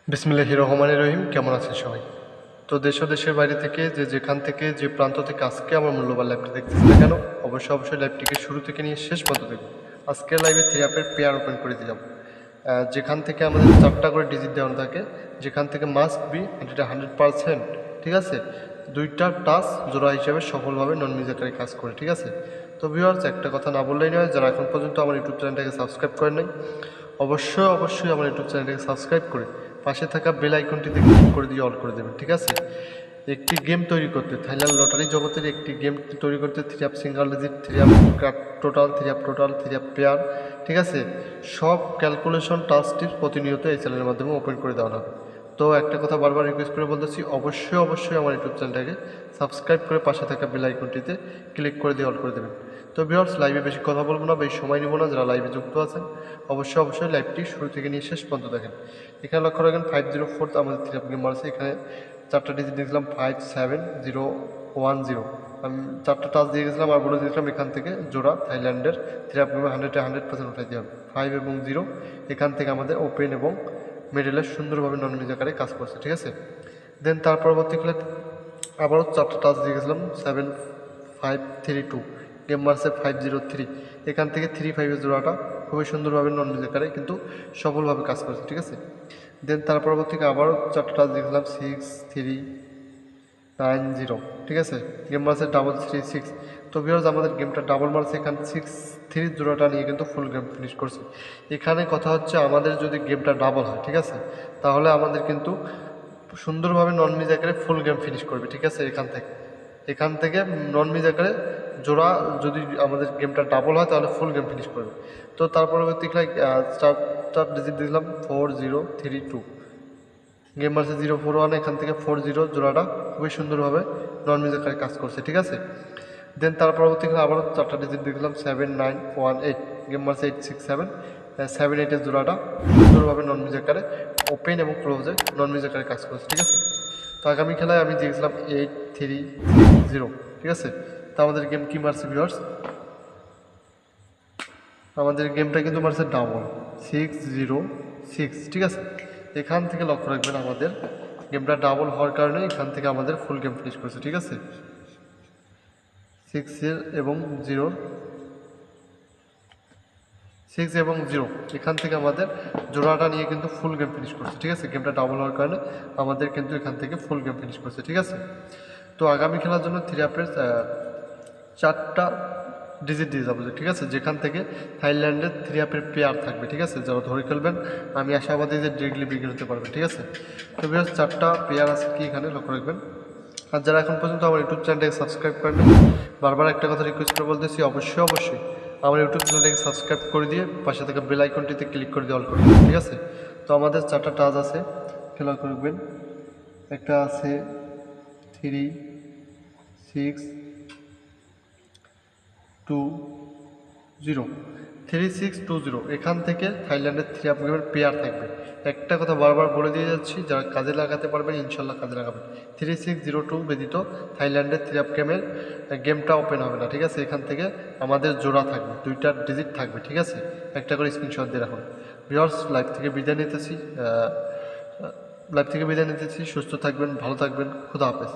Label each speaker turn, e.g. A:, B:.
A: বিসমিল্লাহির রহমানির রহিম। কেমন আছেন সবাই? তো দেশ ও দেশের বাইরে থেকে যেখান থেকে যে প্রান্ত থেকে আজকে আমার মূল্যবান লাইভটি দেখতেছেন না কেন, অবশ্যই লাইভটিকে শুরু থেকে নিয়ে শেষ পর্যন্ত দেখুন। আজকের লাইভে থ্রি অ্যাপের পেয়ার ওপেন করে দিলাম, যেখান থেকে আমাদের 4টা করে ডিজিট দেওয়ানো থাকে, যেখান থেকে মাস্ট বি 100%, ঠিক আছে, 2টা টাচ জোড়া হিসেবে সফলভাবে নন মিউজিক্যালি কাজ করে, ঠিক আছে। তো ভিউয়ার্স, একটা কথা না বললেই নয়, যারা এখন পর্যন্ত আমার ইউটিউব চ্যানেলটাকে সাবস্ক্রাইব করেন নাই, অবশ্যই আমার ইউটিউব চ্যানেলটাকে সাবস্ক্রাইব করে পাশে থাকা বেল আইকনটিতে ক্লিক করে দিয়ে অল করে দেবেন, ঠিক আছে। একটি গেম তৈরি করতে, থাইল্যান্ড লটারি জগতের একটি গেম তৈরি করতে three up single digit, three up total, three up pair, ঠিক আছে, সব ক্যালকুলেশন টাস্কটি প্রতিনিয়ত এই চ্যানেলের মাধ্যমে ওপেন করে দেওয়া হবে। তো একটা কথা বারবার রিকোয়েস্ট করে বলতেছি, অবশ্যই আমার ইউটিউব চ্যানেলটাকে সাবস্ক্রাইব করে পাশে থাকা বেল আইকনটিতে ক্লিক করে দিয়ে অল করে দেবেন। তো ভিউয়ার্স, লাইভে বেশি কথা বলবো না, বেশি সময় নিব না। যারা লাইভে যুক্ত আছেন অবশ্যই লাইভটি শুরু থেকে নিয়ে শেষ পর্যন্ত দেখেন। এখানে লক্ষ্য রাখেন 504 আমাদের থ্রি আপ গেম আছে। এখানে 4টা ডিজিট দিয়েছিলাম 57010। আমি 4টা টাচ দিয়ে গেছিলাম আর বলে দিয়েছিলাম এখান থেকে জোড়া থাইল্যান্ডের থ্রি আপ গেমে 100% উঠাই দিয়ে হবে। 5 এবং 0 এখান থেকে আমাদের ওপেন এবং মিডলে সুন্দরভাবে নন মিউজিক আকারে কাজ করছে, ঠিক আছে। দেন তার পরবর্তীকালে আবারও 4টা টাচ দিয়ে গেছিলাম 7532, গেম মারছে 503। এখান থেকে 35 জোড়াটা খুবই সুন্দরভাবে নন মিউজিকারে কিন্তু সফলভাবে কাজ করছে, ঠিক আছে। দেন তার পরবর্তীকে আবারও 4টা টাচ দিয়ে গেছিলাম 6390, ঠিক আছে, গেম মারছে 336। তো ভিউয়ার্স, আমাদের গেমটা ডাবল মারছে, এখানে 63 জোড়াটা নিয়ে কিন্তু ফুল গেম ফিনিশ করছে। এখানে কথা হচ্ছে, আমাদের যদি গেমটা ডাবল হয়, ঠিক আছে, তাহলে আমাদের কিন্তু সুন্দরভাবে নন মিজ আকারে ফুল গেম ফিনিশ করবে, ঠিক আছে। এখান থেকে নন মিজ আকারে জোড়া যদি আমাদের গেমটা ডাবল হয় তাহলে ফুল গেম ফিনিশ করবে। তো তার পরবর্তীকালে চার ডিজিট দিলাম 4032, গেম মারছে 041। এখান থেকে 40 জোড়াটা খুবই সুন্দরভাবে নন মিজ আকারে কাজ করছে, ঠিক আছে। দেন তার পরবর্তীকালে আবারও 4টা ডিজিট দেখলাম 7918, গেম মারছে 867। 78 জোড়াটা সুন্দরভাবে নন মিউজিক আকারে ওপেন এবং ক্লোজে নন মিউজিক আকারে কাজ করছে, ঠিক আছে। তো আগামী খেলায় আমি দিয়েছিলাম 8330, ঠিক আছে। তো আমাদের গেম কি মারছে ভিউয়ার্স, আমাদের গেমটা কিন্তু মারছে ডাবল 606, ঠিক আছে। এখান থেকে লক্ষ্য রাখবেন, আমাদের গেমটা ডাবল হওয়ার কারণে এখান থেকে আমাদের ফুল গেম ফিনিশ করছে, ঠিক আছে। 6 এবং 0, 6 এবং 0 এখান থেকে আমাদের জোড়াটা নিয়ে কিন্তু ফুল গেম ফিনিশ করছে, ঠিক আছে। গেমটা ডাবল হওয়ার কারণে আমাদের কিন্তু এখান থেকে ফুল গেম ফিনিশ করছে, ঠিক আছে। তো আগামী খেলার জন্য থ্রি আপের 4টা ডিজিট দিয়ে যাবো, ঠিক আছে, যেখান থেকে থাইল্যান্ডের থ্রি আপের পেয়ার থাকবে, ঠিক আছে। যারা ধরে খেলবেন আমি আশাবাদী যে ডিরেক্টলি বিক্রি হতে পারবেন, ঠিক আছে। তো বিকজ 4টা পেয়ার আছে কি এখানে লক্ষ্য রাখবেন। আর যারা এখন পর্যন্ত আমার ইউটিউব চ্যানেলটাকে সাবস্ক্রাইব করেন, বারবার একটা কথা রিকোয়েস্ট করে বলতেছি, অবশ্যই আমার ইউটিউব চ্যানেলটাকে সাবস্ক্রাইব করে দিয়ে পাশে থাকা বেল আইকনটিতে ক্লিক করে দিয়ে অল করে দেবেন, ঠিক আছে। তো আমাদের 4টা টাচ আছে, খেলা করবেন। একটা আছে 3620, 3620, এখান থেকে থাইল্যান্ডের থ্রি আপ গেমের পেয়ার থাকবে। একটা কথা বারবার বলে দিয়ে যাচ্ছি, যারা কাজে লাগাতে পারবেন ইনশাল্লাহ কাজে লাগাবেন। 3602 ব্যতীত থাইল্যান্ডের থ্রি আপ গেমটা ওপেন হবে না, ঠিক আছে। এখান থেকে আমাদের জোড়া থাকবে, 2টা ডিজিট থাকবে, ঠিক আছে। একটা করে স্ক্রিনশট দিয়ে রাখুন। ভিউয়ার্স, লাইভ থেকে বিদায় নিতেছি, সুস্থ থাকবেন, ভালো থাকবেন, খুদা হাফেজ।